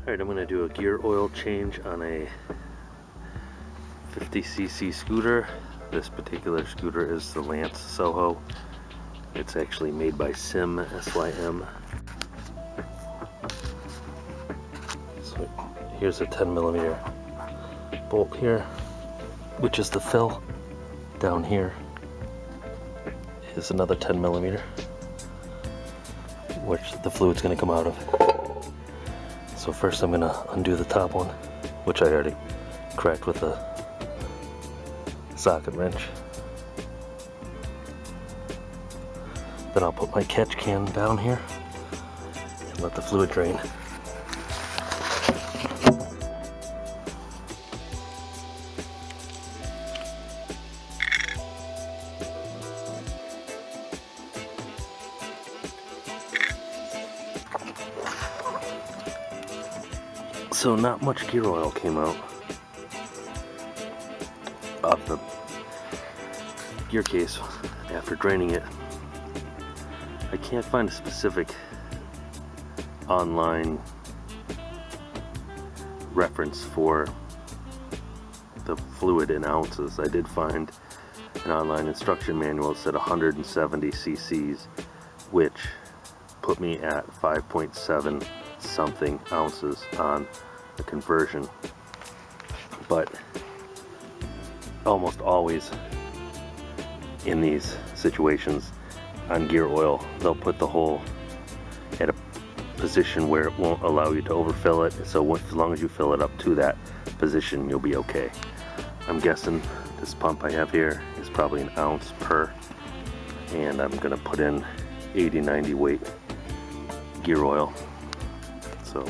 Alright, I'm going to do a gear oil change on a 50cc scooter. This particular scooter is the Lance Soho. It's actually made by SYM, SYM. So here's a 10mm bolt here, which is the fill. Down here is another 10mm, which the fluid's going to come out of. So first I'm going to undo the top one, which I already cracked with a socket wrench. Then I'll put my catch can down here and let the fluid drain. So not much gear oil came out of the gear case after draining it. I can't find a specific online reference for the fluid in ounces. I did find an online instruction manual that said 170 cc's, which put me at 5.7 something ounces on the conversion. But almost always in these situations on gear oil, they'll put the hole at a position where it won't allow you to overfill it. So as long as you fill it up to that position, you'll be okay. I'm guessing this pump I have here is probably an ounce per, and I'm gonna put in 80-90 weight gear oil. So